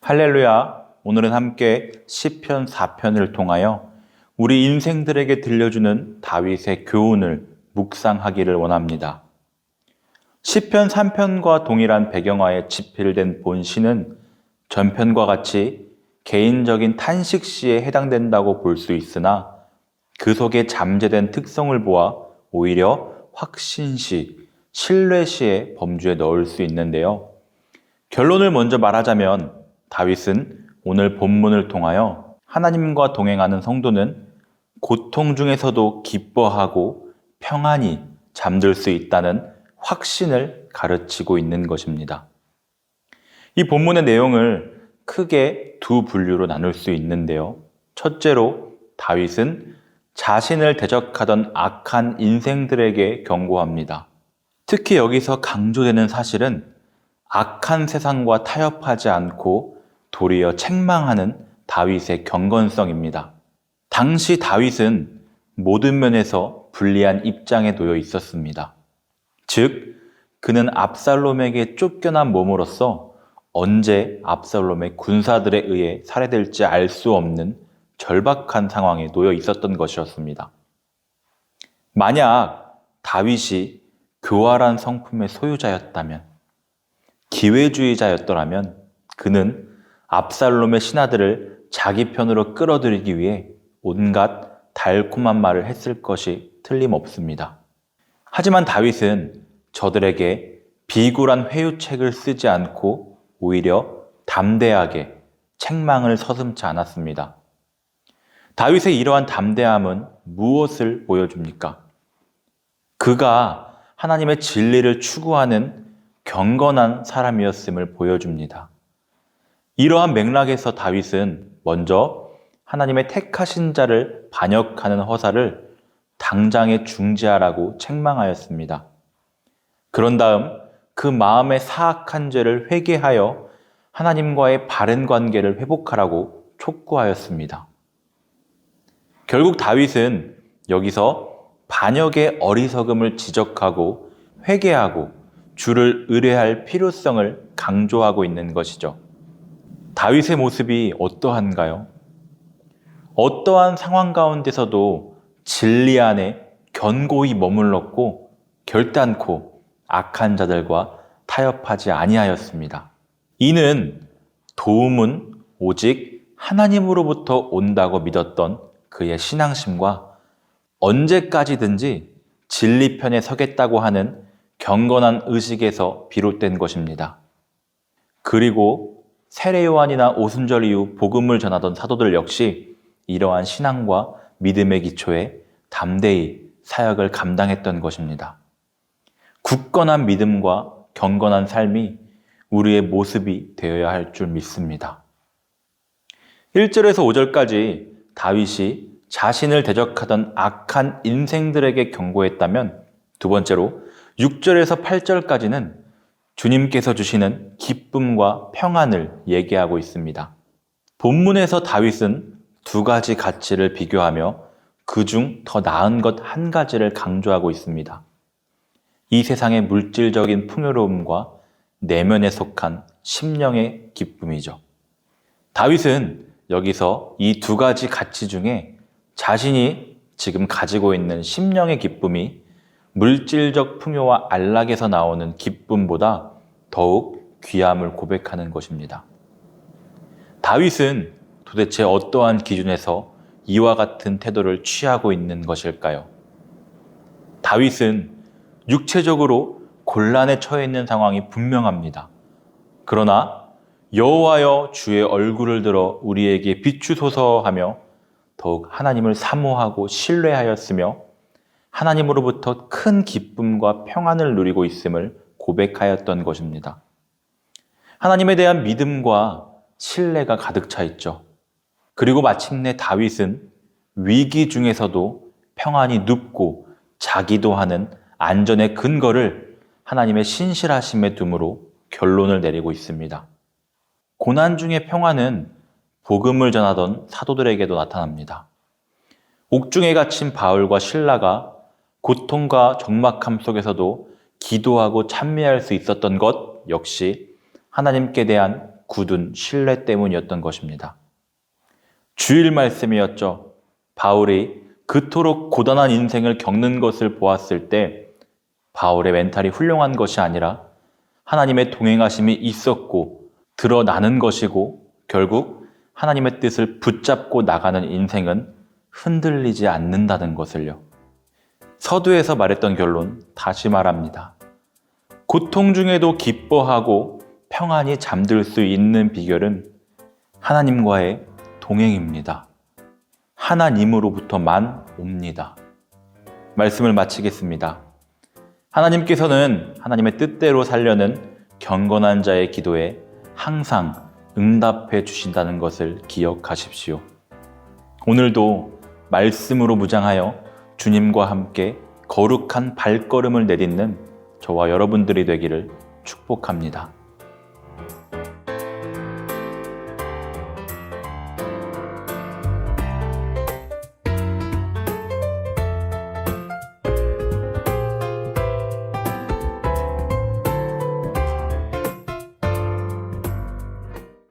할렐루야! 오늘은 함께 시편 4편을 통하여 우리 인생들에게 들려주는 다윗의 교훈을 묵상하기를 원합니다. 시편 3편과 동일한 배경화에 집필된 본 시는 전편과 같이 개인적인 탄식시에 해당된다고 볼 수 있으나 그 속에 잠재된 특성을 보아 오히려 확신시, 신뢰시의 범주에 넣을 수 있는데요. 결론을 먼저 말하자면 다윗은 오늘 본문을 통하여 하나님과 동행하는 성도는 고통 중에서도 기뻐하고 평안히 잠들 수 있다는 확신을 가르치고 있는 것입니다. 이 본문의 내용을 크게 두 분류로 나눌 수 있는데요. 첫째로 다윗은 자신을 대적하던 악한 인생들에게 경고합니다. 특히 여기서 강조되는 사실은 악한 세상과 타협하지 않고 도리어 책망하는 다윗의 경건성입니다. 당시 다윗은 모든 면에서 불리한 입장에 놓여 있었습니다. 즉, 그는 압살롬에게 쫓겨난 몸으로서 언제 압살롬의 군사들에 의해 살해될지 알 수 없는 절박한 상황에 놓여 있었던 것이었습니다. 만약 다윗이 교활한 성품의 소유자였다면, 기회주의자였더라면 그는 압살롬의 신하들을 자기 편으로 끌어들이기 위해 온갖 달콤한 말을 했을 것이 틀림없습니다. 하지만 다윗은 저들에게 비굴한 회유책을 쓰지 않고 오히려 담대하게 책망을 서슴지 않았습니다. 다윗의 이러한 담대함은 무엇을 보여줍니까? 그가 하나님의 진리를 추구하는 경건한 사람이었음을 보여줍니다. 이러한 맥락에서 다윗은 먼저 하나님의 택하신 자를 반역하는 허사를 당장에 중지하라고 책망하였습니다. 그런 다음 그 마음의 사악한 죄를 회개하여 하나님과의 바른 관계를 회복하라고 촉구하였습니다. 결국 다윗은 여기서 반역의 어리석음을 지적하고 회개하고 주를 의뢰할 필요성을 강조하고 있는 것이죠. 다윗의 모습이 어떠한가요? 어떠한 상황 가운데서도 진리 안에 견고히 머물렀고 결단코 악한 자들과 타협하지 아니하였습니다. 이는 도움은 오직 하나님으로부터 온다고 믿었던 그의 신앙심과 언제까지든지 진리 편에 서겠다고 하는 경건한 의식에서 비롯된 것입니다. 그리고 세례 요한이나 오순절 이후 복음을 전하던 사도들 역시 이러한 신앙과 믿음의 기초에 담대히 사역을 감당했던 것입니다. 굳건한 믿음과 경건한 삶이 우리의 모습이 되어야 할 줄 믿습니다. 1절에서 5절까지 다윗이 자신을 대적하던 악한 인생들에게 경고했다면, 두 번째로 6절에서 8절까지는 주님께서 주시는 기쁨과 평안을 얘기하고 있습니다. 본문에서 다윗은 두 가지 가치를 비교하며 그중 더 나은 것 한 가지를 강조하고 있습니다. 이 세상의 물질적인 풍요로움과 내면에 속한 심령의 기쁨이죠. 다윗은 여기서 이 두 가지 가치 중에 자신이 지금 가지고 있는 심령의 기쁨이 물질적 풍요와 안락에서 나오는 기쁨보다 더욱 귀함을 고백하는 것입니다. 다윗은 도대체 어떠한 기준에서 이와 같은 태도를 취하고 있는 것일까요? 다윗은 육체적으로 곤란에 처해 있는 상황이 분명합니다. 그러나 여호와여 주의 얼굴을 들어 우리에게 비추소서 하며 더욱 하나님을 사모하고 신뢰하였으며 하나님으로부터 큰 기쁨과 평안을 누리고 있음을 고백하였던 것입니다. 하나님에 대한 믿음과 신뢰가 가득 차 있죠. 그리고 마침내 다윗은 위기 중에서도 평안이 눕고 자기도 하는 안전의 근거를 하나님의 신실하심에 둠으로 결론을 내리고 있습니다. 고난 중의 평안은 복음을 전하던 사도들에게도 나타납니다. 옥중에 갇힌 바울과 실라가 고통과 적막함 속에서도 기도하고 찬미할 수 있었던 것 역시 하나님께 대한 굳은 신뢰 때문이었던 것입니다. 주일 말씀이었죠. 바울이 그토록 고단한 인생을 겪는 것을 보았을 때 바울의 멘탈이 훌륭한 것이 아니라 하나님의 동행하심이 있었고 드러나는 것이고 결국 하나님의 뜻을 붙잡고 나가는 인생은 흔들리지 않는다는 것을요. 서두에서 말했던 결론 다시 말합니다. 고통 중에도 기뻐하고 평안히 잠들 수 있는 비결은 하나님과의 동행입니다. 하나님으로부터만 옵니다. 말씀을 마치겠습니다. 하나님께서는 하나님의 뜻대로 살려는 경건한 자의 기도에 항상 응답해 주신다는 것을 기억하십시오. 오늘도 말씀으로 무장하여 주님과 함께 거룩한 발걸음을 내딛는 저와 여러분들이 되기를 축복합니다.